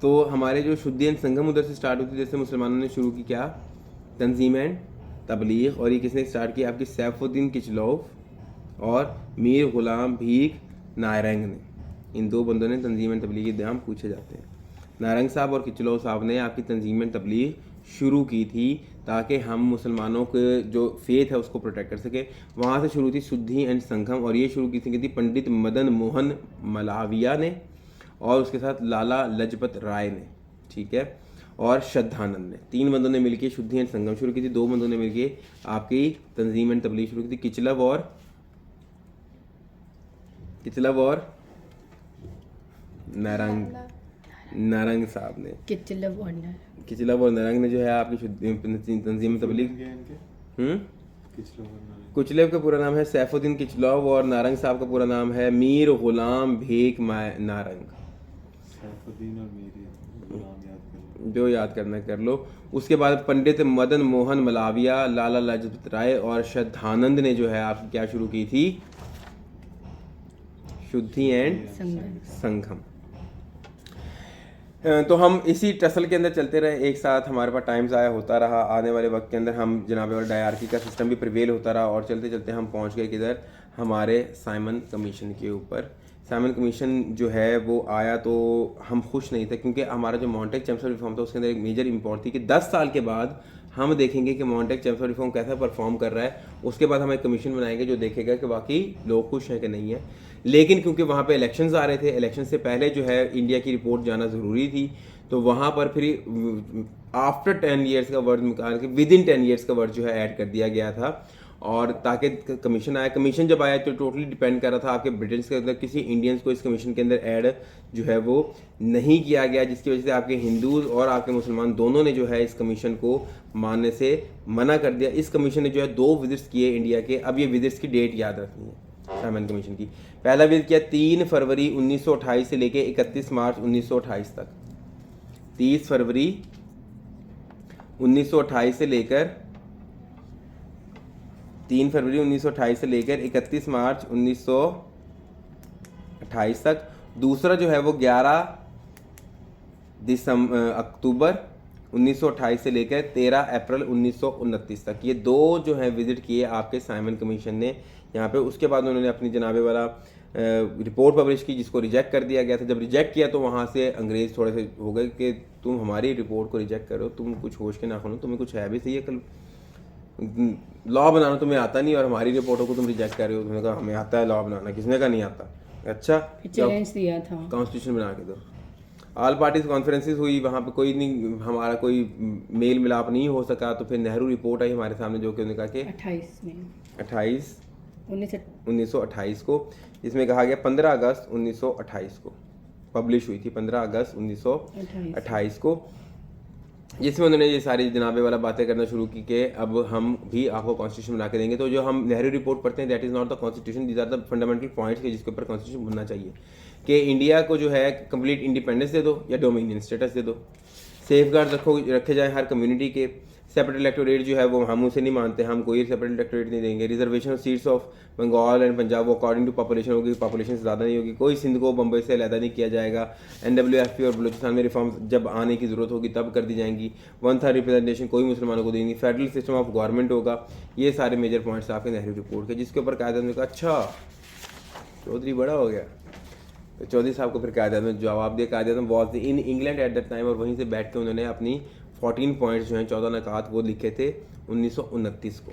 तो हमारे जो शुद्धी एंड संगम उधर से स्टार्ट होती है, जैसे मुसलमानों ने शुरू की क्या, तंजीम एंड तबलीग, और ये किसने स्टार्ट किया, आपकी सैफुद्दीन किचलौफ और मीर गुलाम भीख नायरंग ने। इन दो बंदों ने तंजीम एंड तबलीग के नाम पूछे जाते हैं। नारंग साहब और किचलौफ साहब ने आपकी तंजीम एंड तबलीग शुरू की थी ताकि हम मुसलमानों के जो फेथ है उसको प्रोटेक्ट कर सके। वहाँ से शुरू थी शुद्धि एंड संगम, और ये शुरू की थी पंडित मदन मोहन मलाविया ने और उसके साथ लाला लजपत राय ने, ठीक है, और श्रद्धानंद ने। तीन बंदों ने मिलकर शुद्धि एंड संगम शुरू की थी, दो बंदों ने मिलकर आपकी तंजीम एंड तबलीग शुरू की थी, किचलव और नारंग साहब ने। किचलव और नारंग ने जो है आपकी तंजीम तबलीग। कुचलेव का पूरा नाम है सैफुद्दीन किचलव और नारंग साहब का पूरा नाम है मीर गुलाम भीख नारंग। सैफुद्दीन और मीर नाम जो याद करना कर लो। उसके बाद पंडित मदन मोहन मलाविया, लाला लाजपत राय और श्रद्धानंद ने जो है आपकी क्या शुरू की थी, शुद्धि एंड संगम। तो हम इसी टसल के अंदर चलते रहे एक साथ, हमारे पास टाइम ज़ाया होता रहा। आने वाले वक्त के अंदर हम जनाब और डायरकी का सिस्टम भी प्रिवेल होता रहा, और चलते चलते हम पहुंच गए किधर, हमारे साइमन कमीशन के ऊपर। साइमन कमीशन जो है वो आया तो हम खुश नहीं थे, क्योंकि हमारा जो मॉन्टेक चैम्प्स रिफॉर्म था उसके अंदर एक मेजर इंपॉर्ट थी कि 10 साल के बाद हम देखेंगे कि मॉन्टेक चैम्प्स रिफॉर्म कैसा परफॉर्म कर रहा है। उसके बाद हम एक कमीशन बनाएंगे जो देखेगा कि वाकई लोग खुश हैं कि नहीं है। लेकिन क्योंकि वहाँ पे इलेक्शंस आ रहे थे, इलेक्शन से पहले जो है इंडिया की रिपोर्ट जाना ज़रूरी थी, तो वहाँ पर फिर आफ्टर 10 ईयर्स का वर्ड निकाल के विद इन 10 ईयर्स का वर्ड जो है ऐड कर दिया गया था। और ताकि कमीशन आया, कमीशन जब आया तो टोटली डिपेंड कर रहा था आपके ब्रिटेन्स के अंदर किसी इंडियंस को इस कमीशन के अंदर ऐड जो है वो नहीं किया गया, जिसकी वजह से आपके हिंदूज और आपके मुसलमान दोनों ने जो है इस कमीशन को मानने से मना कर दिया। इस कमीशन ने जो है 2 विजिट्स किए इंडिया के। अब ये विजिट्स की डेट याद रखनी है साइमन कमीशन की। पहला विजिट किया 3 फरवरी 1928 से लेकर 31 मार्च 1928 तक। 30 फरवरी 1928 से लेकर 3 फरवरी 1928 से लेकर 31 मार्च 1928 तक। दूसरा जो है वो 11 अक्टूबर 1928 से लेकर 13 अप्रैल 1929 तक। ये 2 जो है विजिट किए आपके साइमन कमीशन ने यहाँ पे। उसके बाद उन्होंने अपनी जनाबे वाला रिपोर्ट पब्लिश की जिसको रिजेक्ट कर दिया गया था। जब रिजेक्ट किया तो वहाँ से अंग्रेज़ थोड़े से हो गए कि तुम हमारी रिपोर्ट को रिजेक्ट करो, तुम कुछ होश के नाखून हो, तुम्हें कुछ है भी सही है, कल लॉ बनाना तुम्हें आता नहीं और हमारी रिपोर्टों को तुम रिजेक्ट कर रहे हो। तुमने कहा हमें आता है लॉ बनाना, किसने का नहीं आता। अच्छा, चैलेंज दिया था, कॉन्स्टिट्यूशन बना के दो। ऑल पार्टीज कॉन्फ्रेंसेस हुई, वहाँ पे कोई नहीं, हमारा कोई मेल मिलाप नहीं हो सका। तो फिर नेहरू रिपोर्ट आई हमारे सामने जो कि उन्होंने कहा कि 1928 को, जिसमें कहा गया 15 अगस्त 1928 को पब्लिश हुई थी, 15 अगस्त 1928 को, जिसमें उन्होंने ये सारी जनाबे वाला बातें करना शुरू की कि अब हम भी आपको कॉन्स्टिट्यूशन बना के देंगे। तो जो हम नेहरू रिपोर्ट पढ़ते हैं that is not the constitution, these are the fundamental points के जिसके ऊपर कॉन्स्टिट्यूशन बनना चाहिए कि इंडिया को जो है कंप्लीट इंडिपेंडेंस दे दो या डोमिनियन स्टेटस दे दो, सेफ गार्ड रखे जाए हर कम्युनिटी के। सेपरेट इलेक्टोरेट जो है वो हम उसे नहीं मानते, हम कोई सेपरेट इलेक्टोरेट नहीं देंगे। Reservation of seats of Bengal and Punjab वो अकॉर्डिंग टू पॉपुलेशन होगी, पॉपुलेशन से ज़्यादा नहीं होगी। कोई सिंध को बम्बई से अलहदा नहीं किया जाएगा। NWFP और बलूचिस्तान में रिफॉर्म्स जब आने की ज़रूरत होगी तब कर दी जाएंगी। 1/3 रिप्रेजेंटेशन कोई मुसलमानों को देंगी। फेडरल सिस्टम ऑफ गवर्नमेंट होगा। ये सारे मेजर पॉइंट्स आपके नेहरू रिपोर्ट के, जिसके ऊपर कायदे ने कहा अच्छा चौधरी बड़ा हो गया। तो चौधरी साहब को फिर कायदे में जवाब दिया। कायदे में was in England eight that time, और वहीं से बैठ के उन्होंने अपनी 14 पॉइंट्स जो हैं 14 नकात वो लिखे थे 1929 को,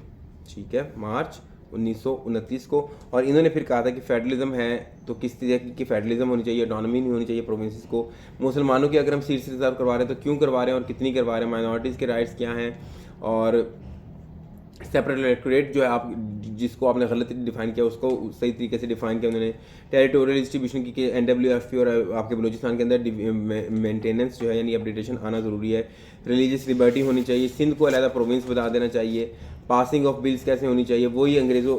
ठीक है, मार्च 1929 को। और इन्होंने फिर कहा था कि फेडरलिज्म है तो किस तरह की फेडरलिज्म होनी चाहिए, ऑटोनॉमी नहीं होनी चाहिए प्रोविंसेस को। मुसलमानों की अगर हम सीट्स रिजर्व करवा रहे हैं तो क्यों करवा रहे हैं और कितनी करवा रहे हैं, माइनॉरिटीज़ के राइट्स क्या हैं, और सेपरेट इलेक्टोरेट जो है आप जिसको आपने गलत डिफाइन किया उसको सही तरीके से डिफाइन किया उन्होंने। टेरिटोरियल डिस्ट्रीब्यूशन की NWFP और आपके बलूचिस्तान के अंदर मेंटेनेंस जो है यानी अपडेटेशन आना ज़रूरी है। रिलीजियस लिबर्टी होनी चाहिए, सिंध को अलहदा प्रोविंस बता देना चाहिए। पासिंग ऑफ बिल्स कैसे होनी चाहिए, वही अंग्रेज़ों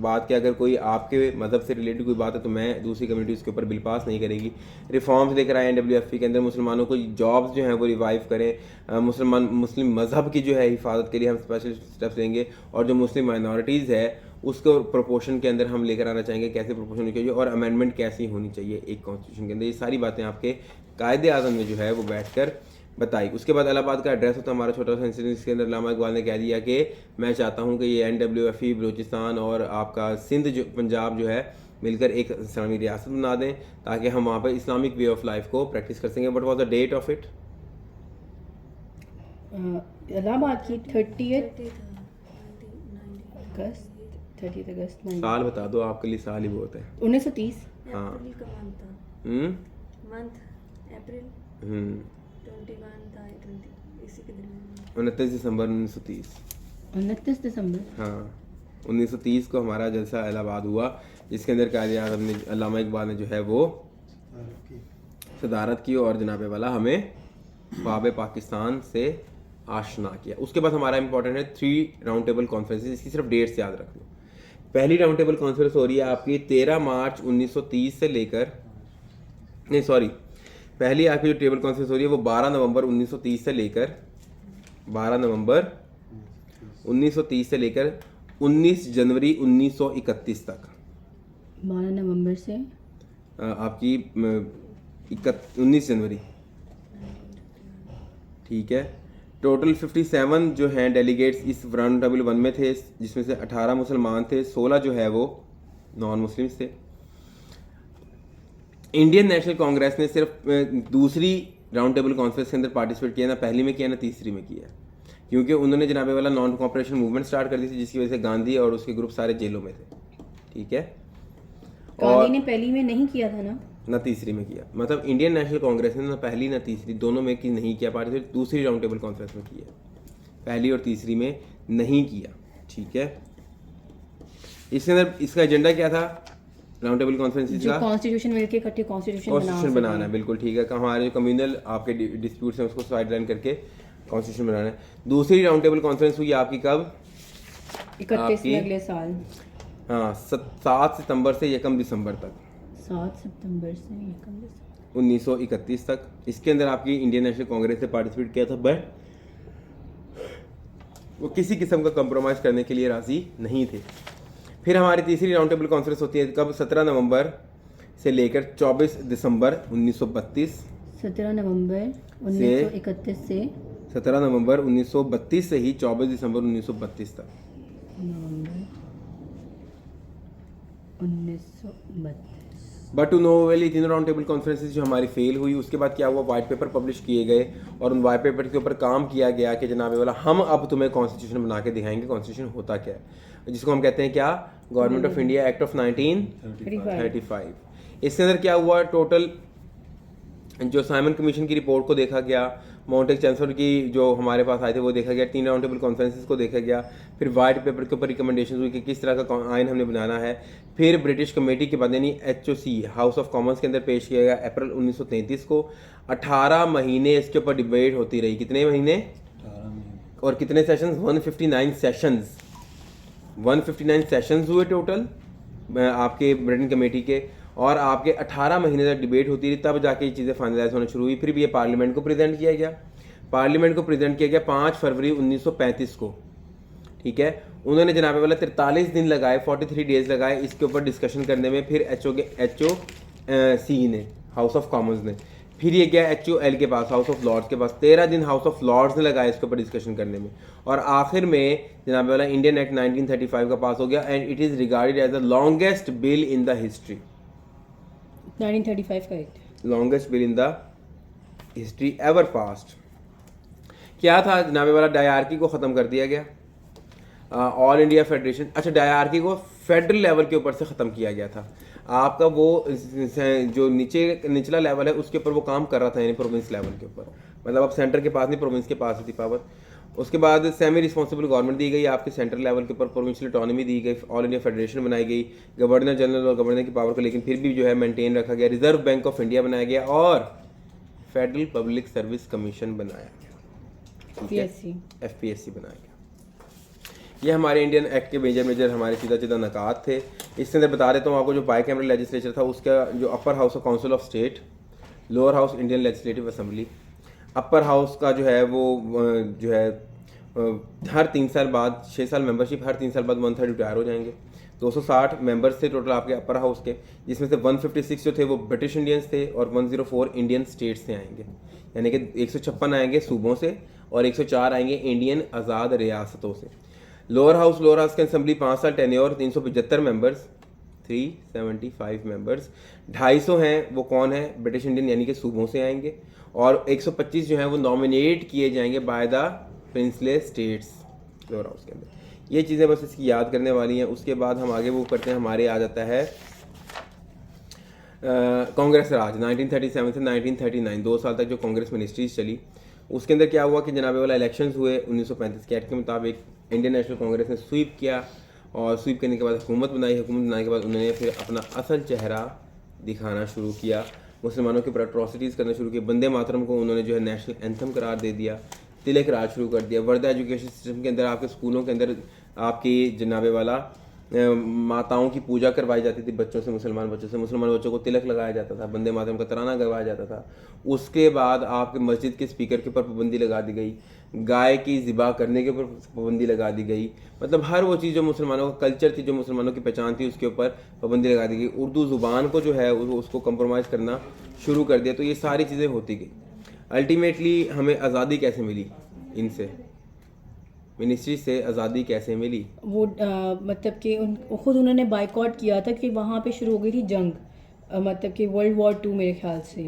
बात कि अगर कोई आपके मज़हब से रिलेटेड कोई बात है तो मैं दूसरी कम्युनिटी उसके ऊपर बिल पास नहीं करेगी। रिफॉर्म्स लेकर आए NWFP के अंदर, मुसलमानों को जॉब्स जो हैं वो रिवाइव करें। मुस्लिम मज़हब की जो है हिफाजत के लिए हम स्पेशल स्टेप्स लेंगे, और जो मुस्लिम माइनॉरिटीज़ है उसको प्रोपोर्शन के अंदर हम लेकर आना चाहेंगे, कैसे प्रोपोर्शन होनी चाहिए और अमेंडमेंट कैसी होनी चाहिए एक कॉन्स्टिट्यूशन के अंदर। ये सारी बातें आपके कायदे आज़म में जो है वो बैठकर बताई। उसके बाद इलाहाबाद का एड्रेस होता है हमारा छोटा सा इंसिडेंट, इसके अंदर अल्लामा इकबाल ने कह दिया कि मैं चाहता हूँ कि ये NWFE बलूचिस्तान और आपका सिंध जो पंजाब जो है मिलकर एक इस्लामी रियासत बना दें ताकि हम वहाँ पर इस्लामिक वे ऑफ लाइफ को प्रैक्टिस कर सकें। What was the date of it? Allahabad की 30th अगस्त साल बता दो, आपके लिए साल ही बहुत है। 1930। हाँ। अप्रैल का मंथ था, हम्म मंथ अप्रैल हम्म 21 था, 20 इसी के दिन 29 दिसंबर 1930। 29 दिसंबर। हाँ 1930 को हमारा जलसा इलाहाबाद हुआ, जिसके अंदर कायदे आज़म ने अल्लामा इकबाल ने जो है वो सदारत की और जनाब वाला हमें ख्वाब पाकिस्तान से आशना किया। उसके बाद हमारा इंपॉर्टेंट है 3 राउंड टेबल कॉन्फ्रेंसेस, इसकी सिर्फ डेट्स याद रख लो। पहली राउंड टेबल कॉन्फ्रेंस हो रही है आपकी 13 मार्च 1930 से लेकर, नहीं सॉरी, पहली आपकी जो टेबल कॉन्फ्रेंस हो रही है वो 12 नवंबर 1930 से लेकर 12 नवंबर 1930 से लेकर 19 जनवरी 1931 तक। 12 नवंबर से आपकी 19 जनवरी, ठीक है। टोटल 57 जो हैं डेलीगेट्स इस राउंड टेबल 1 में थे, जिसमें से 18 मुसलमान थे, 16 जो है वो नॉन मुस्लिम्स थे। इंडियन नेशनल कांग्रेस ने सिर्फ दूसरी राउंड टेबल कॉन्फ्रेंस के अंदर पार्टिसिपेट किया, ना पहली में किया ना तीसरी में किया, क्योंकि उन्होंने जनाबे वाला नॉन कॉपरेशन मूवमेंट स्टार्ट कर दी थी, जिसकी वजह से गांधी और उसके ग्रुप सारे जेलों में थे, ठीक है। गांधी ने पहली में नहीं किया था ना तीसरी में किया, मतलब इंडियन नेशनल कांग्रेस ने ना पहली ना तीसरी दोनों में की नहीं किया पार्टिसिपेट, दूसरी राउंड टेबल कॉन्फ्रेंस में किया, पहली और तीसरी में नहीं किया, ठीक है। इसके अंदर इसका एजेंडा क्या था राउंड टेबल कॉन्फ्रेंस जो का? कॉन्स्टिट्यूशन मिलके इकट्ठे कॉन्स्टिट्यूशन बनाना है, बिल्कुल ठीक है। हमारे जो कम्युनल आपके डिस्प्यूट्स हैं उसको साइड लाइन करके कॉन्स्टिट्यूशन बनाना है। दूसरी राउंड टेबल कॉन्फ्रेंस हुई आपकी कब? 31 में अगले साल, हाँ 7 सितंबर से 1 दिसंबर तक, 7 सितंबर से 1 दिसंबर 1931 तक। इसके अंदर आपकी इंडियन नेशनल कांग्रेस ने पार्टिसिपेट किया था, बट वो किसी किस्म का कंप्रोमाइज़ करने के लिए राज़ी नहीं थे। फिर हमारी तीसरी राउंड टेबल कॉन्फ्रेंस होती है कब? 17 नवंबर से लेकर 24 दिसंबर 1932। 17 नवंबर 1931 से 17 नवंबर 1932 से ही 24 दिसंबर 1932 तक। नवंबर 1932। बट टू नो वेल ये तीनों राउंड टेबल कॉन्फ्रेंसेस जो हमारी फेल हुई, उसके बाद क्या हुआ, वाइट पेपर पब्लिश किए गए और उन वाइट पेपर के ऊपर काम किया गया कि जनाब वाला हम अब तुम्हें कॉन्स्टिट्यूशन बना के दिखाएंगे कॉन्स्टिट्यूशन होता क्या है, जिसको हम कहते हैं क्या, government of India act of 1935। इसके अंदर क्या हुआ, टोटल जो साइमन कमीशन की रिपोर्ट को देखा गया, माउंटेन चांसलर की जो हमारे पास आए थे वो देखा गया, 3 राउंड टेबल कॉन्फ्रेंसेस को देखा गया, फिर वाइट पेपर के ऊपर रिकमेंडेशन हुई कि किस तरह का आइन हमने बनाना है, फिर ब्रिटिश कमेटी के बाद यानी HOC हाउस ऑफ कॉमन्स के अंदर पेश किया गया अप्रैल 1933 को। 18 महीने इसके ऊपर डिबेट होती रही, कितने महीने 18 महीने और कितने सेशंस, 159 सेशंस, 159 सेशंस हुए टोटल आपके ब्रिटेन कमेटी के, और आपके 18 महीने तक डिबेट होती रही, तब जाके ये चीज़ें फाइनलाइज होना शुरू हुई। फिर भी ये पार्लियामेंट को प्रेजेंट किया गया, पार्लियामेंट को प्रेजेंट किया गया 5 फरवरी 1935 को, ठीक है। उन्होंने जनाबे वाला 43 दिन लगाए, 43 डेज लगाए इसके ऊपर डिस्कशन करने में। फिर HOC ने, हाउस ऑफ कॉमन्स ने, फिर ये गया HOL के पास, हाउस ऑफ लॉर्ड्स के पास, 13 दिन हाउस ऑफ लॉर्ड्स ने लगाया इसके ऊपर डिस्कशन करने में, और आखिर में जनाब वाला इंडियन एक्ट 1935 का पास हो गया, and it is regarded as the longest bill in the history. 1935 का act, longest bill in the history ever passed. क्या था जनाबे वाला, डायआर्की को ख़त्म कर दिया गया, ऑल इंडिया फेडरेशन, अच्छा डायआर्की को फेडरल लेवल के ऊपर से ख़त्म किया गया था। आपका वो जो निचला लेवल है उसके ऊपर वो काम कर रहा था, यानी प्रोविंस लेवल के ऊपर, मतलब अब सेंटर के पास नहीं, प्रोविंस के पास थी पावर। उसके बाद सेमी रिस्पॉन्सिबल गवर्नमेंट दी गई, आपके सेंट्रल लेवल के ऊपर प्रोविंशियल ऑटोनॉमी दी गई, ऑल इंडिया फेडरेशन बनाई गई, गवर्नर जनरल और गवर्नर की पावर को लेकिन फिर भी जो है मेंटेन रखा गया, रिजर्व बैंक ऑफ इंडिया बनाया गया और फेडरल पब्लिक सर्विस कमीशन बनाया गया, FPSC बनाया गया। ये हमारे इंडियन एक्ट के मेजर हमारे सीधा नकात थे। इसके अंदर बता देता हूँ आपको, जो बाई कैमरल लेजिस्लेचर था उसका जो upper house of council of state, lower house Indian legislative assembly, upper house का जो है वो जो है हर 3 साल बाद, 6 साल मेंबरशिप, हर 3 साल बाद 1/3 रिटायर हो जाएंगे। 260 मेंबर्स थे टोटल आपके अपर हाउस के, जिसमें से 156 जो थे वो ब्रिटिश इंडियंस थे और 104 इंडियन स्टेट्स से आएंगे, यानी कि 156 आएंगे सूबों से और 104 आएंगे इंडियन आज़ाद रियासतों से। लोअर हाउस की असेंबली 5 साल टेन्योर, 375 मेंबर्स, 375 मेंबर्स, 250 हैं वो कौन है, ब्रिटिश इंडियन यानी कि सूबों से आएंगे, और 125 जो हैं वो नॉमिनेट किए जाएंगे by the princely states lower house के अंदर। ये चीज़ें बस इसकी याद करने वाली हैं। उसके बाद हम आगे वो करते हैं, हमारे आ जाता है कांग्रेस राज 1937 से 1939, 2 साल तक जो कांग्रेस मिनिस्ट्रीज चली। उसके अंदर क्या हुआ कि जनाबे वाला इलेक्शंस हुए 1935 के एक्ट के मुताबिक। इंडियन नेशनल कांग्रेस ने स्वीप किया और स्वीप करने के बाद हुकूमत बनाई। हुकूमत बनाने के बाद उन्होंने फिर अपना असल चेहरा दिखाना शुरू किया, मुसलमानों के ऊपर अट्रॉसिटीज़ करना शुरू किया। वंदे मातरम को उन्होंने जो है नेशनल एंथम करार दे दिया, तिलक राज शुरू कर दिया। वर्धा एजुकेशन सिस्टम के अंदर आपके स्कूलों के अंदर आपकी जनाबे वाला माताओं की पूजा करवाई जाती थी बच्चों से, मुसलमान बच्चों को तिलक लगाया जाता था, वंदे मातरम का तराना गवाया जाता था। उसके बाद आपके मस्जिद के स्पीकर के ऊपर पाबंदी लगा दी गई, गाय की ज़िबा करने के ऊपर पाबंदी लगा दी गई। मतलब हर वो चीज़ जो मुसलमानों का कल्चर थी, जो मुसलमानों की पहचान थी, उसके ऊपर पाबंदी लगा दी गई। उर्दू ज़ुबान को जो है उसको कंप्रोमाइज़ करना शुरू कर दिया। तो ये सारी चीज़ें होती गई। अल्टीमेटली हमें आज़ादी कैसे मिली, इनसे मिनिस्ट्री से आज़ादी कैसे मिली? वो मतलब कि खुद उन्होंने बाइकआउट किया था कि वहाँ पे शुरू हो गई थी जंग, मतलब कि वर्ल्ड वॉर 2 मेरे ख्याल से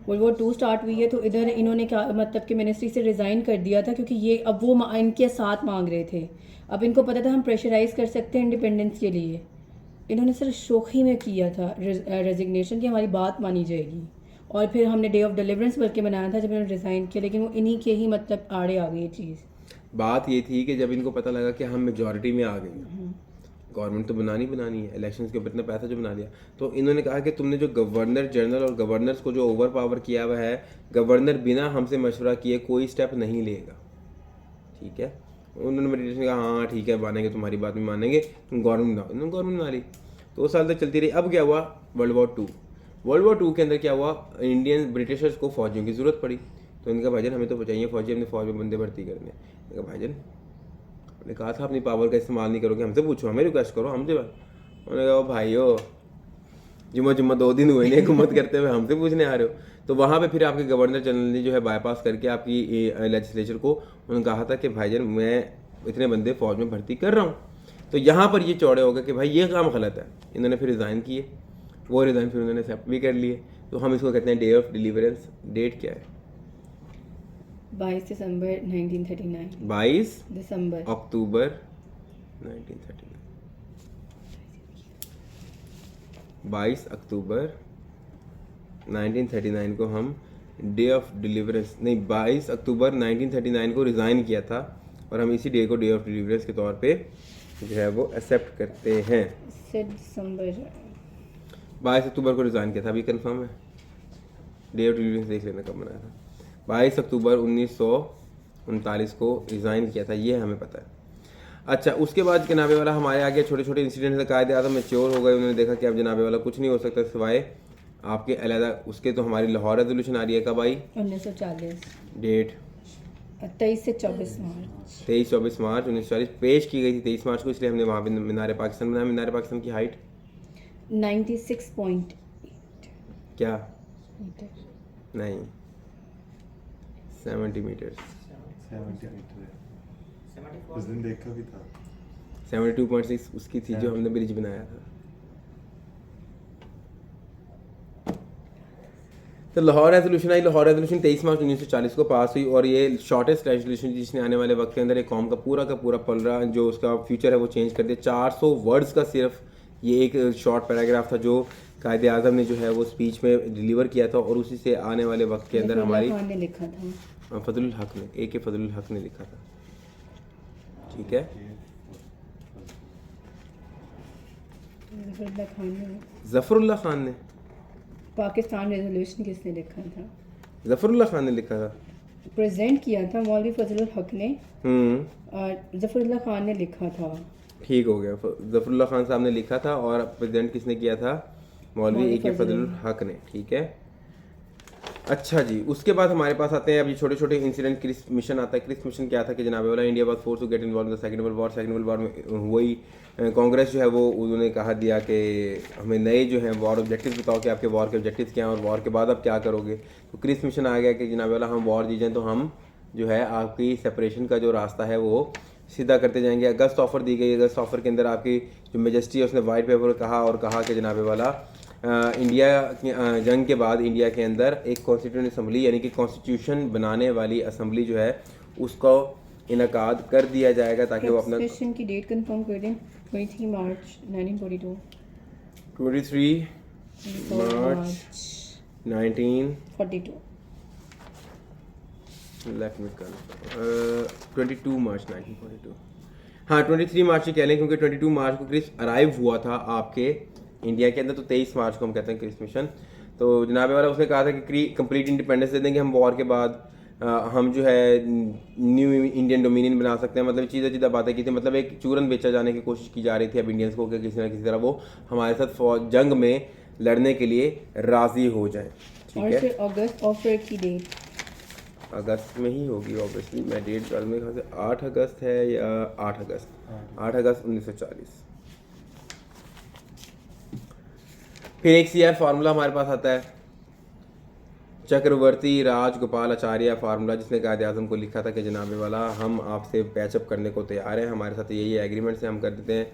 वर्ल्ड वॉर 2 स्टार्ट हुई है। तो इधर इन्होंने क्या मतलब कि मिनिस्ट्री से रिज़ाइन कर दिया था, क्योंकि ये अब वो इनके साथ मांग रहे थे। अब इनको पता था हम प्रेशराइज़ कर सकते हैं इंडिपेंडेंस के लिए। इन्होंने सिर्फ शोखी में किया था रेजिग्नेशन की हमारी बात मानी जाएगी, और फिर हमने डे ऑफ डिलीवरेंस बल्कि बनाया था जब इन्होंने रिज़ाइन किया, लेकिन वो इन्हीं के ही मतलब आड़े आ गई ये चीज़। बात ये थी कि जब इनको पता लगा कि हम मेजॉरिटी में आ गए, गवर्नमेंट तो बनानी है, इलेक्शंस के ऊपर इतना पैसा जो बना लिया, तो इन्होंने कहा कि तुमने जो गवर्नर जनरल और गवर्नर्स को जो ओवर पावर किया हुआ है, गवर्नर बिना हमसे मशवरा किए कोई स्टेप नहीं लेगा, ठीक है। उन्होंने ब्रिटिश ने कहा हाँ ठीक है मानेंगे, तुम्हारी बात भी मानेंगे, तुम गवर्नमेंट बनाओ। उन्होंने गवर्नमेंट बना ली, 2 साल तक चलती रही। अब क्या हुआ, वर्ल्ड वॉर 2 के अंदर क्या हुआ, इंडियन ब्रिटिशर्स को फौजियों की ज़रूरत पड़ी। तो इनका भाईजान हमें तो चाहिए फौजी, अपने फौज में बंदे भर्ती करने। इनका भाईजान उन्होंने कहा था अपनी पावर का इस्तेमाल नहीं करोगे, हमसे पूछो, हमें रिक्वेस्ट करो, हमसे बात। उन्होंने कहा भाई हो जुम्मा 2 दिन हुए नहीं हुकूमत करते हुए, हमसे पूछने आ रहे हो। तो वहाँ पे फिर आपके गवर्नर जनरल ने जो है बाईपास करके आपकी लेजिस्लेचर को उन्होंने कहा था कि भाईजान मैं इतने बंदे फौज में भर्ती कर रहा हूँ। तो यहाँ पर ये चौड़े हो गए कि भाई ये काम गलत है। इन्होंने फिर रिज़ाइन किए, वो रिज़ाइन फिर उन्होंने एक्सेप्ट भी कर लिए। तो हम इसको कहते हैं डे ऑफ डिलीवरेंस। डेट क्या है? 22 दिसंबर 1939। 22 दिसंबर अक्टूबर 1939। 22 अक्टूबर 1939 को हम डे ऑफ डिलीवरेंस, नहीं 22 अक्टूबर 1939 को रिज़ाइन किया था, और हम इसी डे को डे ऑफ डिलीवरेंस के तौर पे जो है वो एक्सेप्ट करते हैं। से दिसंबर 22 अक्टूबर को रिज़ाइन किया था, अभी कंफर्म है। डे ऑफ डिलीवरेंस देख लेना कब बनाया था। 22 अक्टूबर 1939 को रिज़ाइन किया था, ये हमें पता है। अच्छा, उसके बाद जनाबे वाला हमारे आगे छोटे छोटे इंसिडेंट से कायदे आज़म मैच्योर हो गए। उन्होंने देखा कि अब जनाबे वाला कुछ नहीं हो सकता सिवाय आपके अलहदा उसके। तो हमारी लाहौर रेजोल्यूशन आ रही है कब आई? 1940। डेट 23 से 24 मार्च। 23-24 मार्च 1940 पेश की गई थी 23 मार्च को, इसलिए हमने वहाँ पे मीनार पाकिस्तान बनाया। मीनार पाकिस्तान की हाइट 96.8 क्या? मीटर। नहीं 70 मीटर, 70 मीटर है, उस दिन देखा भी था। 72.6 उसकी थी जो हमने ब्रिज बनाया था। तो लाहौर रेजोल्यूशन आई। लाहौर रेजोल्यूशन 23 मार्च 1940 को पास हुई, और ये शॉर्टेस्ट रेजोल्यूशन जिसने आने वाले वक्त के अंदर एक कौम का पूरा पलरा जो उसका फ्यूचर है वो चेंज कर दिया। 400 वर्ड्स का सिर्फ ये एक शॉर्ट पैराग्राफ था जो कायदे आज़म ने जो है वो स्पीच में डिलीवर किया था, और उसी से आने वाले वक्त के अंदर हमारी खान ने लिखा था, फजलुल हक ने, ए के फजलुल हक ने लिखा था, ठीक है। जफरुल्लाह खान ने। जफरुल्लाह खान ने, पाकिस्तान रेजोल्यूशन किसने लिखा था? जफरुल्लाह खान ने लिखा था, प्रेजेंट किया था मौलवी फजलुल हक ने, और जफरुल्लाह खान ने लिखा था। ठीक हो गया। जफरुल्लाह खान साहब ने लिखा था और प्रेजेंट किसने किया था? मौलवी ए के फजलुल हक ने, ठीक है। अच्छा जी, उसके बाद हमारे पास आते हैं अभी छोटे छोटे इंसिडेंट। क्रिस मिशन आता है। क्रिस मिशन क्या था कि जनाब वाला India was force to get involve in the second world war. Second world war में वही कांग्रेस जो है वो उन्होंने कहा दिया कि हमें नए जो हैं वॉर ऑब्जेक्टिव्स बताओ कि आपके वॉर के ऑब्जेक्टिव्स क्या हैं और वॉर के बाद आप क्या करोगे। तो क्रिस मिशन आ गया कि जनाब वाला हम वॉर जीत जाएँ तो हम जो है आपकी सेपरेशन का जो रास्ता है वो सीधा करते जाएंगे। अगस्त ऑफर दी गई। अगस्त ऑफर के अंदर आपकी जो मेजेस्टी है उसने वाइट पेपर कहा कि जनाब वाला इंडिया की जंग के बाद इंडिया के अंदर एक कॉन्स्टिट्यूंट असम्बली यानी कि कॉन्स्टिट्यूशन बनाने वाली असम्बली जो है उसको इनकाद कर दिया जाएगा ताकि वो अपना सेशन की डेट कंफर्म कर दें 23 मार्च 1942 23 मार्च 19 42 लेट मी 22 मार्च 1942। हाँ 23 मार्च ही कह लें क्योंकि 22 मार्च को क्रिस अराइव हुआ था आपके इंडिया के अंदर। तो 23 मार्च को हम कहते हैं क्रिस मिशन। तो जनाब वाला उसने कहा था कि कंप्लीट इंडिपेंडेंस दे देंगे हम वॉर के बाद। हम जो है न्यू इंडियन डोमिनियन बना सकते हैं। मतलब चीज़ा बातें की थी। मतलब एक चूरन बेचा जाने की कोशिश की जा रही थी अब इंडियंस को कि किसी ना किसी तरह वो हमारे साथ जंग में लड़ने के लिए राज़ी हो जाए। ठीक और है, फिर अगस्त ऑफर की डेट अगस्त में ही होगी ऑब्वियसली। मैं डेट मेरे ख्याल से 8 अगस्त है या 8 अगस्त 1940। फिर एक सीआर फार्मूला हमारे पास आता है, चक्रवर्ती राजगोपालाचार्य फार्मूला, जिसने कायदे आज़म को लिखा था कि जनाब वाला हम आपसे पैचअप करने को तैयार हैं, हमारे साथ यही एग्रीमेंट से हम कर देते हैं।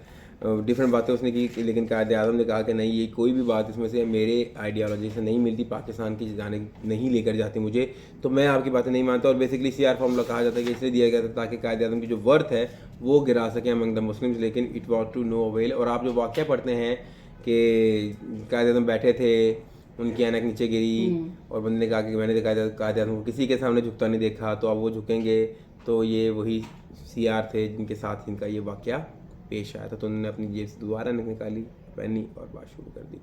डिफरेंट बातें उसने की लेकिन कायदे आज़म ने कहा कि नहीं, ये कोई भी बात इसमें से मेरे आइडियालॉजी से नहीं मिलती, पाकिस्तान की जाने नहीं लेकर जाती मुझे, तो मैं आपकी बातें नहीं मानता। और बेसिकली सीआर फार्मूला कहा जाता है कि इसलिए दिया गया था ताकि कायदे आज़म की जो वर्थ है वो गिरा सकें अमंग द मुस्लिम्स, लेकिन it was to no avail. और आप जो वाक़या पढ़ते हैं कि कायदे आज़म बैठे थे, उनकी ऐनक नीचे गिरी और बंदे ने कहा कि मैंने कायदे आज़म को किसी के सामने झुकता नहीं देखा, तो अब वो झुकेंगे। तो ये वही सीआर थे जिनके साथ इनका ये वाक़या पेश आया था। तो उन्होंने अपनी जेब से दोबारा निकाली, पहनी और बात शुरू कर दी।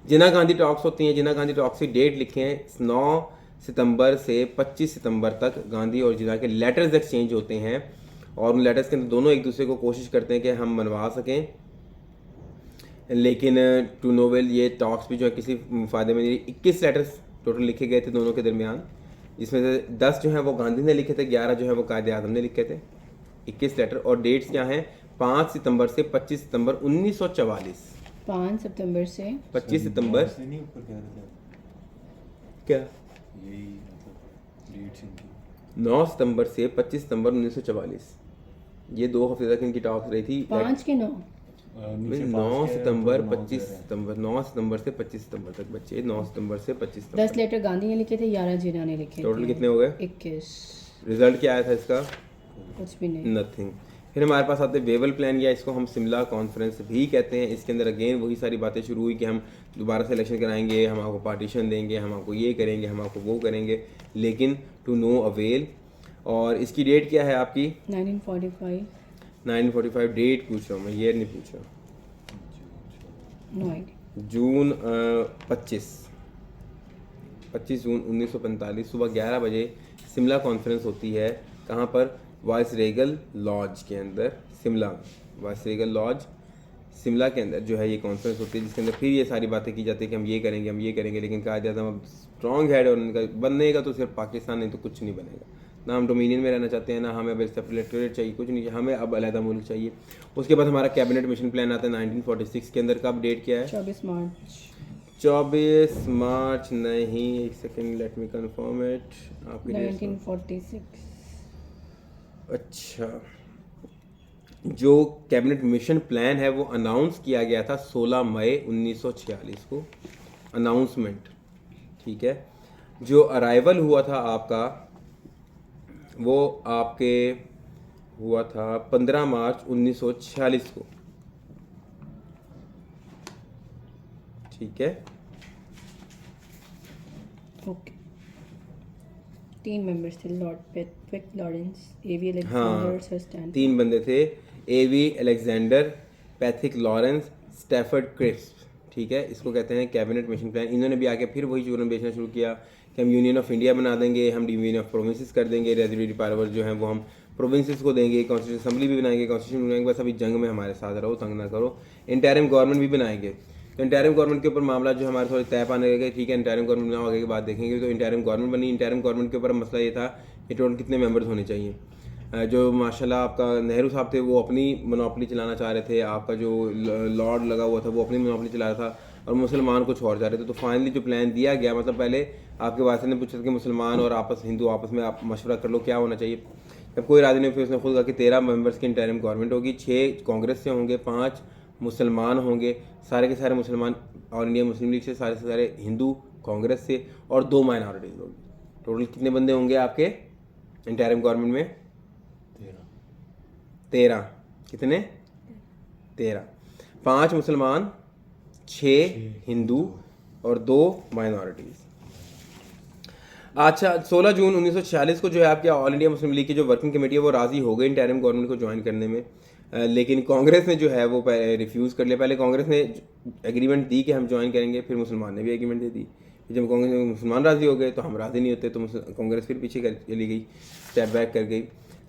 जिना गांधी टॉक्स होती हैं। जिना गांधी टॉक्स की डेट लिखें 9 सितंबर से 25 सितंबर तक गांधी और जिना के लेटर्स एक्सचेंज होते हैं और उन लेटर्स के अंदर दोनों एक दूसरे को कोशिश करते हैं कि हम मनवा सकें, लेकिन टू नोवेल ये टॉक्स भी जो है किसी फ़ायदे में नहीं। 21 लेटर्स टोटल लिखे गए थे दोनों के दरमियान, जिसमें से 10 जो हैं वो गांधी ने लिखे थे, 11 जो है वो कायदे आज़म ने लिखे थे। 21 लेटर। और डेट्स क्या हैं? 5 सितंबर से 25 सितंबर 1944। 5 सितंबर से 25 सितंबर से नहीं ऊपर कह रहे थे क्या यही मतलब डेट्स इनकी 9 सितंबर से 25 सितंबर 1944, ये 2 हफ्ते तक इनकी टॉक्स रही थी। 5 के 9 नीचे 9 पास के सितंबर तो 9 25 है। सितंबर 9 सितंबर से 25 सितंबर तक बच्चे, 9 सितंबर से 25 10 सितंबर। लेटर गांधी ने लिखे थे, 11 जिन्ना ने लिखे टोटल थे। कितने हो गए? 21। रिजल्ट क्या आया था इसका? कुछ भी नहीं। नथिंग। फिर हमारे पास आते वेवल प्लान, या इसको हम शिमला कॉन्फ्रेंस भी कहते हैं। इसके अंदर अगेन वही सारी बातें शुरू हुई कि हम दोबारा से इलेक्शन कराएंगे, हम आपको पार्टीशन देंगे, हम आपको ये करेंगे, हम आपको वो करेंगे, लेकिन टू नो अवेल। और इसकी डेट क्या है आपकी? 1945 1945 डेट पूछ रहा हूँ मैं, ये नहीं पूछ रहा। No idea. जून 25 जून 1945 सुबह 11 बजे शिमला कॉन्फ्रेंस होती है। कहाँ पर? वाइस रेगल लॉज के अंदर, शिमला में। वाइस रेगल लॉज शिमला के अंदर जो है ये कॉन्फ्रेंस होती है, जिसके अंदर फिर ये सारी बातें की जाती है कि हम ये करेंगे, हम ये करेंगे। लेकिन कायदे आज़म अब स्ट्रॉन्ग हेड और उनका बनेगा तो सिर्फ पाकिस्तान, नहीं तो कुछ नहीं बनेगा। ना हम डोमिनियन में रहना चाहते हैं, ना हमें अब सेपरेटेड चाहिए, कुछ नहीं, हमें अब अलहदा मुल्क चाहिए। उसके बाद हमारा कैबिनेट मिशन प्लान आता है 1946 के अंदर। कब? डेट क्या है? 24 मार्च 24 मार्च नहीं, एक second, let me confirm it. आपकी डेट 1946। अच्छा, जो कैबिनेट मिशन प्लान है वो अनाउंस किया गया था 16 मई 1946 को, अनाउंसमेंट। ठीक है। जो अराइवल हुआ था आपका वो आपके हुआ था 15 मार्च 1946 को। ठीक है। ओके। 3 मेंबर्स थे, लॉर्ड पेथविक लॉरेंस, एवी हाँ, अलेक्जेंडर, सर स्टैनफोर्ड। 3 बंदे थे, AV Alexander, Pethick Lawrence, Stafford Cripps. ठीक है। इसको कहते हैं कैबिनेट मिशन प्लान। इन्होंने भी आके फिर वही चूरन बेचना शुरू किया कि हम यूनियन ऑफ इंडिया बना देंगे, हम यूनियन ऑफ प्रोविंसेस कर देंगे, रेजिडेंट पावर जो है वो हम प्रोविंसेस को देंगे, कॉन्स्टिट्यूशन असेंबली भी बनाएंगे, कॉन्स्टिट्यूशन बनाएंगे, बस अभी जंग में हमारे साथ रहो, तंग ना करो, इंटरिम गवर्नमेंट भी बनाएंगे। तो इंटरिम गवर्नमेंट के ऊपर मामला जो हमारे थोड़े तय पाने लगे, ठीक है इंटरिम गवर्नमेंट में आगे की बात देखेंगे। तो इंटरिम गवर्नमेंट बनी, इंटरिम गवर्नमेंट के ऊपर मसला ये था कि टोटल कितने मेंबर्स होने चाहिए। जो माशाल्लाह आपका नेहरू साहब थे वो अपनी मोनोपली चलाना चाह रहे थे, आपका जो लॉर्ड लगा हुआ था वो अपनी मोनोपली चला रहा था, और मुसलमान कुछ और चाह रहे थे। तो फाइनली जो प्लान दिया गया, मतलब पहले आपके वासे ने पूछा कि मुसलमान और हिंदू आपस में आप मशवरा कर लो क्या होना चाहिए। जब कोई राजी नहीं, फिर उसने खुद कहा कि 13 मेंबर्स की इंटरिम गवर्नमेंट होगी, 6 कांग्रेस से होंगे, 5 मुसलमान होंगे, सारे के सारे मुसलमान ऑल इंडिया मुस्लिम लीग से, सारे के सारे हिंदू कांग्रेस से, और 2 माइनॉरिटीज़ होंगी। टोटल कितने बंदे होंगे आपके इंटरिम गवर्नमेंट में? 13। कितने? 13। 5 मुसलमान, 6 हिंदू और 2 माइनॉरिटीज़। अच्छा, 16 जून 1946 को जो है आपके ऑल इंडिया मुस्लिम लीग की जो वर्किंग कमेटी है वो राज़ी हो गई इंटरिम गवर्नमेंट को ज्वाइन करने में, लेकिन कांग्रेस ने जो है वो रिफ्यूज़ कर लिया। पहले कांग्रेस ने एग्रीमेंट दी कि हम ज्वाइन करेंगे, फिर मुसलमान ने भी एग्रीमेंट दे दी। जब कांग्रेस में मुसलमान राज़ी हो गए तो हम राज़ी नहीं होते, तो कांग्रेस फिर पीछे चली गई, स्टेप बैक कर गई।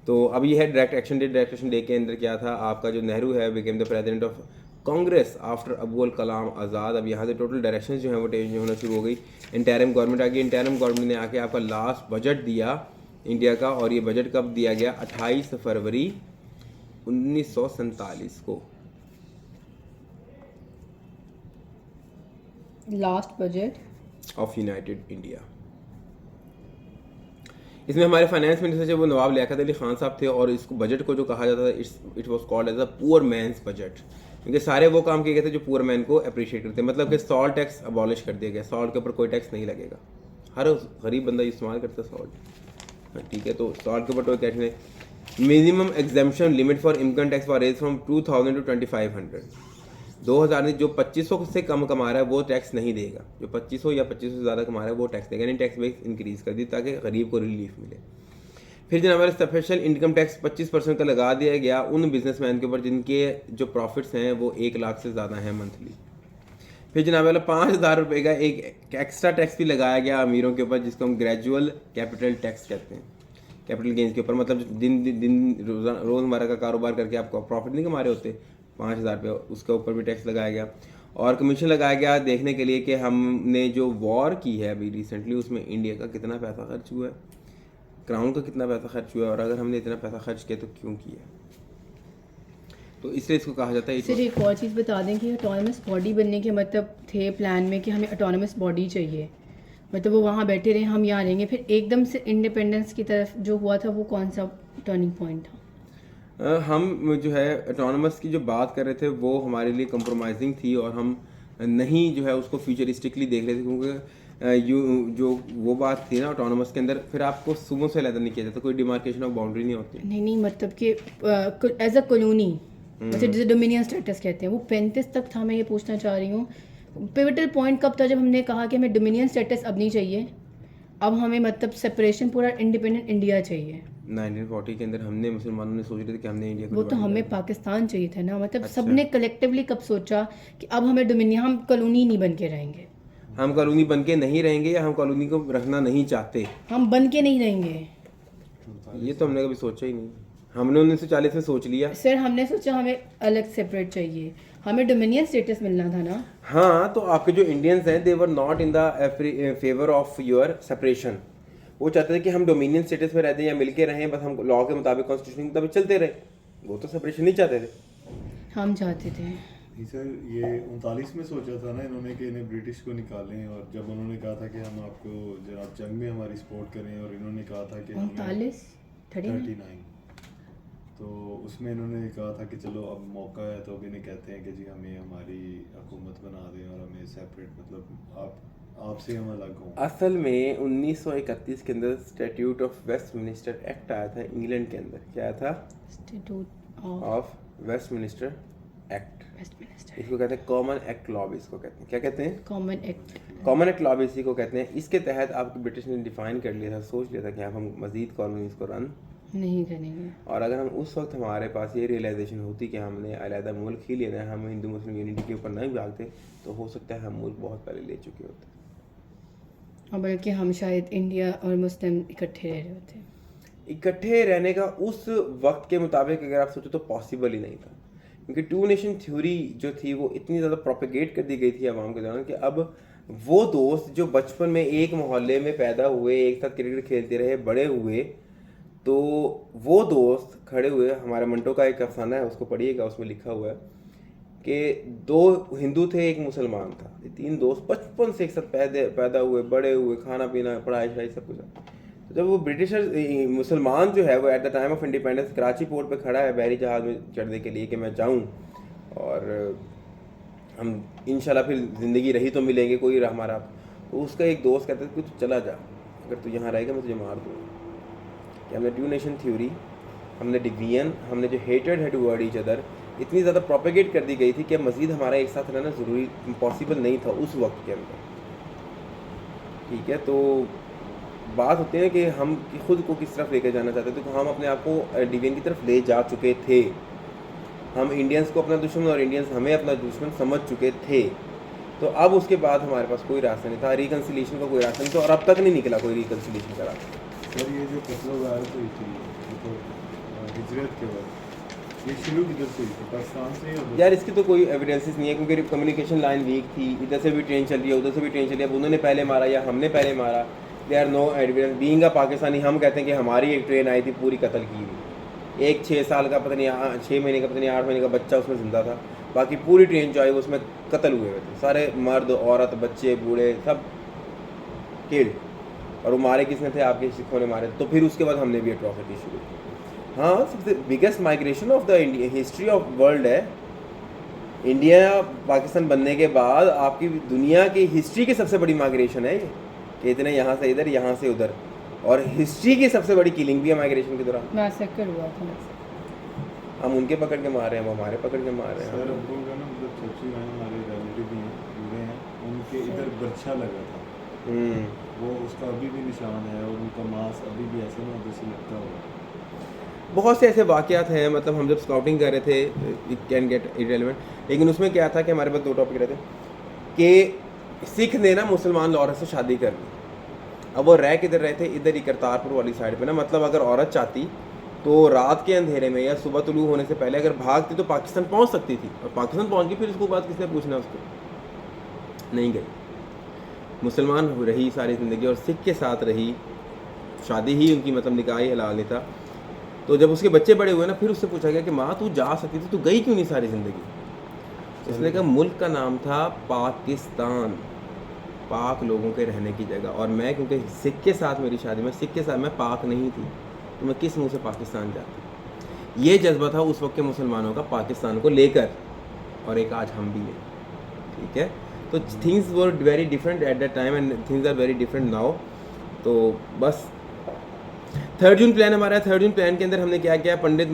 तो अब ये है direct action day. Direct action day के अंदर क्या था, आपका जो नेहरू है became the president of Congress after Abul Kalam Azad. अब यहाँ से टोटल डायरेक्शन जो है वो चेंज होना शुरू हो गई। इंटरिम गवर्नमेंट आ गई। इंटरिम गवर्नमेंट ने आके आपका लास्ट बजट दिया इंडिया का, और ये बजट कब दिया गया? 28 फरवरी 1947 को। Last budget of United India. इसमें हमारे फाइनेंस मिनिस्टर जो वो नवाब लियाकत अली खान साहब थे, और इसको बजट को जो कहा जाता था it was called as a poor man's budget, क्योंकि सारे वो काम किए गए थे जो पुअर मैन को अप्रिशिएट करते हैं। मतलब कि सॉल्ट टैक्स अबॉलिश कर दिया गया, सॉल्ट के ऊपर कोई टैक्स नहीं लगेगा, हर गरीब बंदा इस्तेमाल करता है सॉल्ट, ठीक है। तो सॉल्ट के ऊपर कोई टैक्स नहीं। Minimum exemption limit for income tax for raise from 2000 to 2500। 2000 में जो 2500 से कम कमा रहा है वो टैक्स नहीं देगा, जो 2500 या 2500 से ज़्यादा कमा रहा है वो टैक्स देगा, यानी टैक्स बेस इंक्रीज़ कर दी ताकि गरीब को रिलीफ मिले। फिर जनाब स्पेशल इनकम टैक्स 25% का लगा दिया गया उन बिजनेसमैन के ऊपर जिनके जो प्रॉफिट्स हैं वो 1 लाख से ज़्यादा हैं मंथली। फिर जनाब वाला 5000 रुपये का एक एक्स्ट्रा टैक्स भी लगाया गया अमीरों के ऊपर, जिसको हम ग्रेजुअल कैपिटल टैक्स कहते हैं, कैपिटल गेंस के ऊपर। मतलब दिन रोज़मर्रा का कारोबार करके आपको प्रॉफिट नहीं कमा रहे होते 5000 रुपये, उसके ऊपर भी टैक्स लगाया गया। और कमीशन लगाया गया देखने के लिए कि हमने जो वॉर की है अभी रिसेंटली उसमें इंडिया का कितना पैसा खर्च हुआ है, क्राउन का कितना पैसा खर्च हुआ है, और अगर हमने इतना पैसा खर्च किया तो क्यों किया। तो इसलिए इसको कहा जाता है। सर एक और चीज़ बता दें कि ऑटोनमस बॉडी बनने के मतलब थे प्लान में कि हमें ऑटोनमस बॉडी चाहिए, मतलब वो वहाँ बैठे रहे हम यहाँ रहेंगे, फिर एकदम से इंडिपेंडेंस की तरफ जो हुआ था वो कौन सा टर्निंग पॉइंट था? हम जो है ऑटोनमस की जो बात कर रहे थे वो हमारे लिए कंप्रोमाइजिंग थी, और हम नहीं जो है उसको फ्यूचरिस्टिकली देख रहे थे, क्योंकि जो वो बात थी ना ऑटोनमस के अंदर, फिर आपको सूबों से अलग नहीं किया जाता, कोई डिमार्केशन ऑफ बाउंड्री नहीं होती। नहीं मतलब कि एज अ कॉलोनी, मतलब जैसे डोमिनियन स्टेटस कहते हैं, वो 35 तक था। मैं ये पूछना चाह रही हूँ पिवटल पॉइंट कब था जब हमने कहा कि हमें डोमिनियन स्टेटस अब नहीं चाहिए, अब हमें मतलब सेपरेशन पूरा इंडिपेंडेंट इंडिया चाहिए। 1940 के अंदर हमने मुसलमानों ने सोच रहे थे कि हमने इंडिया को वो तो divide हमें करना पाकिस्तान चाहिए था ना, मतलब अच्छा। सबने कलेक्टिवली कब सोचा कि अब हमें डोमिनियन, हम कॉलोनी नहीं बन के रहेंगे, है। हम कॉलोनी बन के नहीं रहेंगे, या हम कॉलोनी को रखना नहीं चाहते, हम बन के नहीं रहेंगे। ये तो हमने कभी सोचा ही नहीं। हमने 1940 में सोच लिया। सर हमने सोचा हमें अलग सेपरेट चाहिए, हमें डोमिनियन स्टेटस मिलना था ना। हाँ, तो आपके जो इंडियंस हैं they were not in the favour of your separation. वो चाहते थे कि हम डोमिनियन स्टेटस में रहते हैं या मिलके रहें, बस हम लॉ के मुताबिक कॉन्स्टिट्यूशन के मुताबिक चलते रहे। वो तो सेपरेशन नहीं चाहते थे। हम चाहते थे। नहीं सर, ये 39 में सोचा था ना इन्होंने कि इन्हें ब्रिटिश को निकालें, और जब उन्होंने कहा था कि हम आपको जनाब जंग में हमारी सपोर्ट करें, और इन्होंने कहा था कि 39, तो उसमें इन्होंने कहा था कि चलो अब मौका है, तो अब इन्हें कहते हैं कि जी हमें हमारी हुकूमत बना दें और हमें सेपरेट, मतलब आपसे हम अलग हों। असल में 1931 के अंदर स्टैट्यूट ऑफ वेस्टमिनिस्टर एक्ट आया था इंग्लैंड के अंदर। क्या आया था? Statute of Westminster act. Westminster, इसको कहते हैं कॉमन एक्ट लॉ भी इसको कहते हैं। क्या कहते हैं? Common act. Common act law भी इसी को कहते हैं। इसके तहत आपको ब्रिटिश ने डिफाइन कर लिया था, सोच लिया था कि हम मजीद कॉलोनीज को रन नहीं करेंगे। और अगर हम उस वक्त हमारे पास ये रियलाइजेशन होती कि हमने अलहदा मुल्क ही लेना है, हम हिंदू मुस्लिम यूनिटी के ऊपर नहीं भागते, तो हो सकता है हम मुल्क बहुत पहले ले चुके होते, और बल्कि हम शायद इंडिया और मुस्लिम इकट्ठे रह रहे होते। इकट्ठे रहने का उस वक्त के मुताबिक अगर आप सोचो तो पॉसिबल ही नहीं था, क्योंकि टू नेशन थ्योरी जो थी वो इतनी ज़्यादा प्रोपेगेट कर दी गई थी आवाम के दौरान कि अब वो दोस्त जो बचपन में एक मोहल्ले में पैदा हुए, एक साथ क्रिकेट खेलते रहे, बड़े हुए, तो वो दोस्त खड़े हुए। हमारे मंटो का एक अफसाना है, उसको पढ़िएगा, उसमें लिखा हुआ है कि 2 हिंदू थे, एक मुसलमान था। ये 3 दोस्त बचपन से एक साथ पैदा हुए, बड़े हुए, खाना पीना, पढ़ाई शढ़ाई सब कुछ। तो जब वो ब्रिटिशर मुसलमान जो है वो at the time of independence Karachi port पे खड़ा है बहरी जहाज़ में चढ़ने के लिए कि मैं जाऊँ और हम इंशाल्लाह फिर ज़िंदगी रही तो मिलेंगे, कोई हमारा। तो उसका एक दोस्त कहता है कि तू चला जा, अगर तू यहाँ रहेगा मैं तुझे मार दूँगा। कि हमने टू नेशन थ्योरी, हमने डिवीजन, हमने जो हेटेड है टुवर्ड ईच अदर इतनी ज़्यादा प्रोपेगेट कर दी गई थी कि मज़ीद हमारा एक साथ रहना ज़रूरी पॉसिबल नहीं था उस वक्त के अंदर। ठीक है, तो बात होती है कि हम खुद को किस तरफ लेकर जाना चाहते थे। तो हम अपने आप को डिवीजन की तरफ ले जा चुके थे। हम इंडियंस को अपना दुश्मन और इंडियंस हमें अपना दुश्मन समझ चुके थे। तो अब उसके बाद हमारे पास कोई रास्ता नहीं था, रिकन्सिलिएशन का कोई रास्ता नहीं था, और अब तक नहीं निकला कोई रिकन्सिलिएशन का रास्ता। सर ये जो कत्ल वारदात हुई थी तो हिजरत के बाद ये शुरू किधर से हुई थी, पाकिस्तान से या यार इसकी तो कोई एविडेंसेस नहीं है, क्योंकि कम्युनिकेशन लाइन वीक थी। इधर से भी ट्रेन चल रही है, उधर से भी ट्रेन चल रही है, अब उन्होंने पहले मारा या हमने पहले मारा, they are no evidence. Being a Pakistani हम कहते हैं कि हमारी एक ट्रेन आई थी पूरी कत्ल की हुई, एक 6 साल का पता नहीं 6 महीने का पता नहीं 8 महीने का बच्चा उसमें जिंदा था, बाकी पूरी ट्रेन जो आई उसमें कत्ल हुए थे, सारे मर्द औरत बच्चे बूढ़े सब किल्ड। और वो मारे किसने थे? आपके सिखों ने मारे। तो फिर उसके बाद हमने भी एट्रॉसिटी शुरू की। हाँ, सबसे biggest migration of the history of world है। इंडिया पाकिस्तान बनने के बाद आपकी दुनिया की हिस्ट्री की सबसे बड़ी माइग्रेशन है ये, कि इतने यहाँ से इधर, यहाँ से उधर, और हिस्ट्री की सबसे बड़ी किलिंग भी है माइग्रेशन के दौरान। मैसेकर हुआ था। हम उनके पकड़ के मार रहे हैं, वो हमारे पकड़ के मार रहे सर हैं। अब्बू का ना मतलब चाचू हैं हमारे रिलेटिव भी हैं, बूढ़े हैं, उनके इधर बर्छा लगा था, वो उसका अभी भी निशान है, और उनका मांस अभी भी ऐसे ना उधर से लगता हुआ। बहुत से ऐसे वाक़यात हैं, मतलब हम जब स्काउटिंग कर रहे थे, इट कैन गेट इरेलेवेंट, लेकिन उसमें क्या था कि हमारे पास 2 टॉपिक रहते कि सिख ने ना मुसलमान औरत से शादी कर ली। अब वो रह किधर रहे थे? इधर ही करतारपुर वाली साइड पे ना, मतलब अगर औरत चाहती तो रात के अंधेरे में या सुबह तुलू होने से पहले अगर भागती तो पाकिस्तान पहुंच सकती थी, और पाकिस्तान पहुंच गई, फिर उसको बाद किसने पूछना? उसको नहीं गई, मुसलमान रही सारी ज़िंदगी और सिख के साथ रही, शादी ही उनकी मतलब निकाह ही हलाल नहीं था। तो जब उसके बच्चे बड़े हुए ना, फिर उससे पूछा गया कि माँ तू जा सकती थी, तू गई क्यों नहीं सारी ज़िंदगी? उसने कहा मुल्क का नाम था पाकिस्तान, पाक लोगों के रहने की जगह, और मैं क्योंकि सिख के साथ मेरी शादी, मैं सिख के साथ, मैं पाक नहीं थी, तो मैं किस मुंह से पाकिस्तान जाती? ये जज्बा था उस वक्त के मुसलमानों का पाकिस्तान को लेकर, और एक आज हम भी हैं। ठीक है, तो things were very different at that time and things are very different now. तो बस 3rd जून प्लान हमारा है। 3rd जून प्लान के अंदर हमने क्या किया? पंडित